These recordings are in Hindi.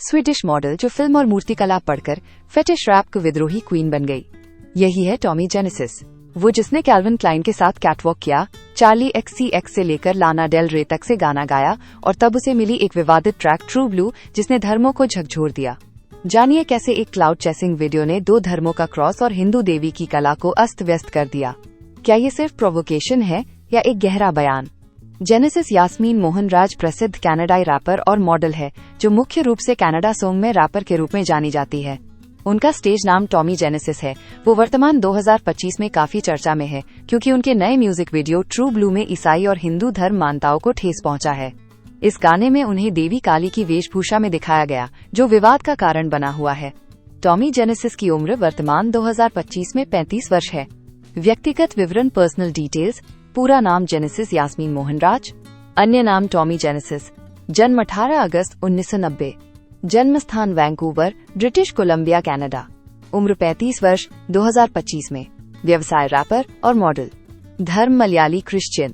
स्वीडिश मॉडल जो फिल्म और मूर्तिकला पढ़कर फेटिश रैप को विद्रोही क्वीन बन गई। यही है टॉमी जेनेसिस, वो जिसने कैल्विन क्लाइन के साथ कैटवॉक किया, चार्ली XCX से लेकर लाना डेल रे तक से गाना गाया और तब उसे मिली एक विवादित ट्रैक ट्रू ब्लू जिसने धर्मों को झकझोर दिया। जानिए कैसे एक क्लाउड चेसिंग वीडियो ने दो धर्मों का क्रॉस और हिंदू देवी की कला को अस्त व्यस्त कर दिया। क्या ये सिर्फ प्रोवोकेशन है या एक गहरा बयान? जेनेसिस यास्मीन मोहनराज प्रसिद्ध कनाडाई रैपर और मॉडल है जो मुख्य रूप से कनाडा सॉन्ग में रैपर के रूप में जानी जाती है। उनका स्टेज नाम टॉमी जेनेसिस है। वो वर्तमान 2025 में काफी चर्चा में है क्योंकि उनके नए म्यूजिक वीडियो ट्रू ब्लू में ईसाई और हिंदू धर्म मान्यताओं को ठेस पहुंचा है। इस गाने में उन्हें देवी काली की वेशभूषा में दिखाया गया जो विवाद का कारण बना हुआ है। टॉमी जेनेसिस की उम्र वर्तमान 2025 में 35 वर्ष है। व्यक्तिगत विवरण पर्सनल डिटेल्स, पूरा नाम जेनेसिस यास्मीन मोहनराज, अन्य नाम टॉमी जेनेसिस, जन्म 18 अगस्त 1990, जन्म स्थान वैंकूवर, ब्रिटिश कोलंबिया, कनाडा, उम्र 35 वर्ष, 2025 में, व्यवसाय रैपर और मॉडल, धर्म मलयाली क्रिश्चियन,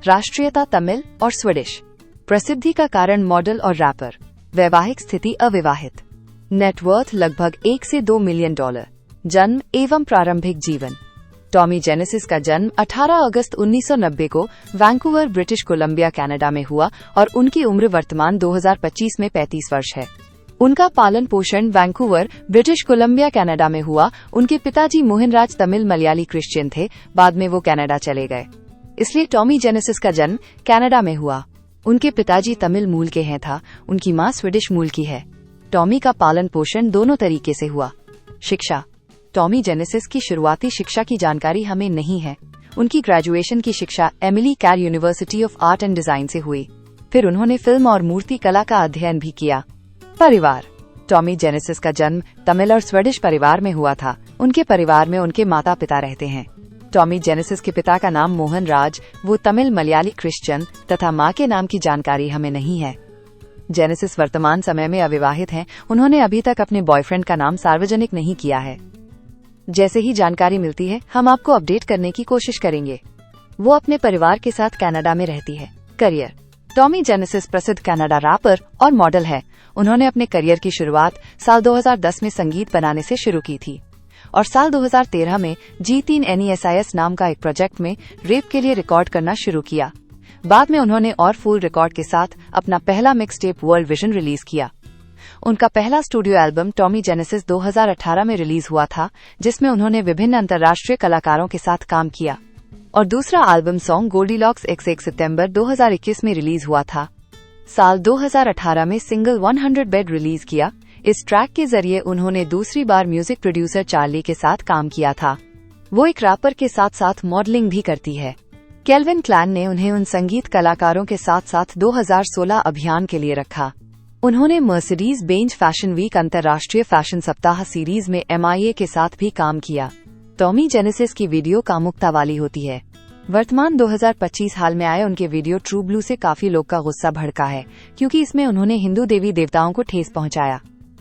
राष्ट्रीयता तमिल और स्वीडिश, प्रसिद्धि का कारण मॉडल और रैपर, वैवाहिक स्थिति अविवाहित, नेटवर्थ लगभग 1 से 2 मिलियन डॉलर, जन्म एवं प्रारंभिक जीवन। टॉमी जेनेसिस का जन्म 18 अगस्त 1990 को वैंकूवर, ब्रिटिश कोलंबिया, कनाडा में हुआ और उनकी उम्र वर्तमान 2025 में 35 वर्ष है। उनका पालन पोषण वैंकूवर, ब्रिटिश कोलंबिया, कनाडा में हुआ। उनके पिताजी मोहनराज तमिल मलयाली क्रिश्चियन थे, बाद में वो कनाडा चले गए, इसलिए टॉमी जेनेसिस का जन्म कनाडा में हुआ। उनके पिताजी तमिल मूल के हैं था, उनकी मां स्वीडिश मूल की है। टॉमी का पालन पोषण दोनों तरीके से हुआ। शिक्षा। टॉमी जेनेसिस की शुरुआती शिक्षा की जानकारी हमें नहीं है। उनकी ग्रेजुएशन की शिक्षा Emily Carr university of art and design से हुई। फिर उन्होंने फिल्म और मूर्ति कला का अध्ययन भी किया। परिवार। टॉमी जेनेसिस का जन्म तमिल और स्वीडिश परिवार में हुआ था। उनके परिवार में उनके माता पिता रहते हैं। टॉमी जेनेसिस के पिता का नाम मोहन राज, वो तमिल मलयाली क्रिश्चियन तथा मां के नाम की जानकारी हमें नहीं है। जेनेसिस वर्तमान समय में अविवाहित हैं। उन्होंने अभी तक अपने बॉयफ्रेंड का नाम सार्वजनिक नहीं किया है। जैसे ही जानकारी मिलती है हम आपको अपडेट करने की कोशिश करेंगे। वो अपने परिवार के साथ कनाडा में रहती है। करियर। टॉमी जेनेसिस प्रसिद्ध कनाडा रैपर और मॉडल है। उन्होंने अपने करियर की शुरुआत साल 2010 में संगीत बनाने से शुरू की थी और साल 2013 में G3 NESIS नाम का एक प्रोजेक्ट में रेप के लिए रिकॉर्ड करना शुरू किया। बाद में उन्होंने और फुल रिकॉर्ड के साथ अपना पहला mix tape world vision release किया। उनका पहला स्टूडियो एल्बम टॉमी जेनेसिस 2018 में रिलीज हुआ था, जिसमें उन्होंने विभिन्न अंतर्राष्ट्रीय कलाकारों के साथ काम किया और दूसरा एल्बम सॉन्ग गोल्डीलॉक्स 1 सितंबर 2021 में रिलीज हुआ था। साल 2018 में सिंगल 100 बेड रिलीज किया। इस ट्रैक के जरिए उन्होंने दूसरी बार म्यूजिक प्रोड्यूसर चार्ली के साथ काम किया था। वो एक रैपर के साथ साथ मॉडलिंग भी करती है। कैल्विन क्लाइन ने उन्हें उन संगीत कलाकारों के साथ साथ 2016 अभियान के लिए रखा। उन्होंने मर्सिडीज बेंज फैशन वीक अंतर्राष्ट्रीय फैशन सप्ताह सीरीज में MIA के साथ भी काम किया। टॉमी जेनेसिस की वीडियो कामुकता वाली होती है। वर्तमान 2025 हाल में आए उनके वीडियो ट्रू ब्लू से काफी लोग का गुस्सा भड़का है क्योंकि इसमें उन्होंने हिंदू देवी देवताओं को ठेस पहुंचाया।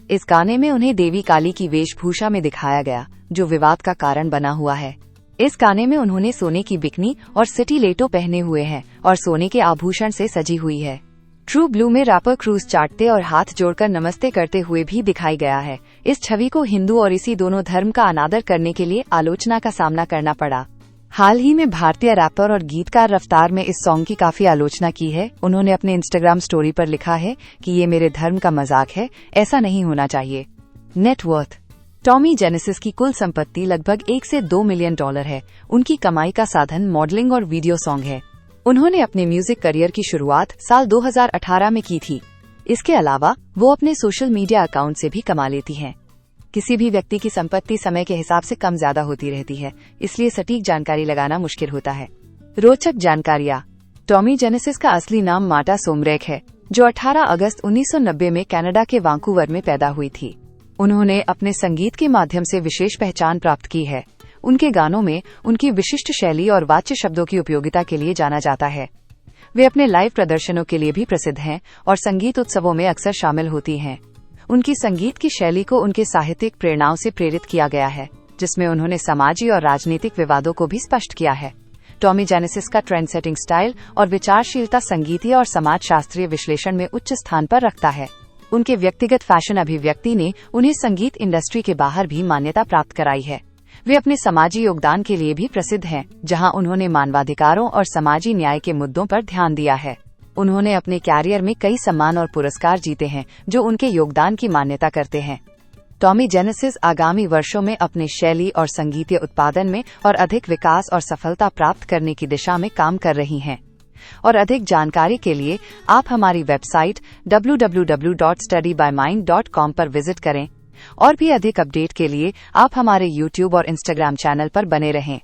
इस गाने में उन्हें देवी काली की वेशभूषा में दिखाया गया जो विवाद का कारण बना हुआ है। इस गाने में उन्होंने सोने की बिकनी और सिटी लेटो पहने हुए हैं और सोने के आभूषण से सजी हुई है। ट्रू ब्लू में रैपर क्रूज चाटते और हाथ जोड़कर नमस्ते करते हुए भी दिखाई गया है। इस छवि को हिंदू और इसी दोनों धर्म का अनादर करने के लिए आलोचना का सामना करना पड़ा। हाल ही में भारतीय रैपर और गीतकार रफ्तार में इस सॉन्ग की काफी आलोचना की है। उन्होंने अपने इंस्टाग्राम स्टोरी पर लिखा है कि ये मेरे धर्म का मजाक है, ऐसा नहीं होना चाहिए। नेटवर्थ। टॉमी जेनेसिस की कुल संपत्ति लगभग 1 से 2 मिलियन डॉलर है। उनकी कमाई का साधन मॉडलिंग और वीडियो सॉन्ग है। उन्होंने अपने म्यूजिक करियर की शुरुआत साल 2018 में की थी। इसके अलावा वो अपने सोशल मीडिया अकाउंट से भी कमा लेती हैं। किसी भी व्यक्ति की संपत्ति समय के हिसाब से कम ज्यादा होती रहती है, इसलिए सटीक जानकारी लगाना मुश्किल होता है। रोचक जानकारियां। टॉमी जेनेसिस का असली नाम मार्टा सोमरेक है, जो 18 अगस्त 1990 में कनाडा के वैंकूवर में पैदा हुई थी। उन्होंने अपने संगीत के माध्यम से विशेष पहचान प्राप्त की है। उनके गानों में उनकी विशिष्ट शैली और वाच्य शब्दों की उपयोगिता के लिए जाना जाता है। वे अपने लाइव प्रदर्शनों के लिए भी प्रसिद्ध हैं और संगीत उत्सवों में अक्सर शामिल होती हैं। उनकी संगीत की शैली को उनके साहित्यिक प्रेरणाओं से प्रेरित किया गया है, जिसमें उन्होंने समाजी और राजनीतिक विवादों को भी स्पष्ट किया है। टॉमी जेनेसिस का ट्रेंड सेटिंग स्टाइल और विचारशीलता संगीतीय और समाजशास्त्रीय विश्लेषण में उच्च स्थान पर रखता है। उनके व्यक्तिगत फैशन अभिव्यक्ति ने उन्हें संगीत इंडस्ट्री के बाहर भी मान्यता प्राप्त कराई है। वे अपने समाजी योगदान के लिए भी प्रसिद्ध हैं, जहां उन्होंने मानवाधिकारों और समाजी न्याय के मुद्दों पर ध्यान दिया है। उन्होंने अपने कैरियर में कई सम्मान और पुरस्कार जीते हैं जो उनके योगदान की मान्यता करते हैं। टॉमी जेनेसिस आगामी वर्षों में अपने शैली और संगीतीय उत्पादन में और अधिक विकास और सफलता प्राप्त करने की दिशा में काम कर रही हैं। और अधिक जानकारी के लिए आप हमारी वेबसाइट www.studybymind.com पर विजिट करें। और भी अधिक अपडेट के लिए आप हमारे YouTube और Instagram चैनल पर बने रहें।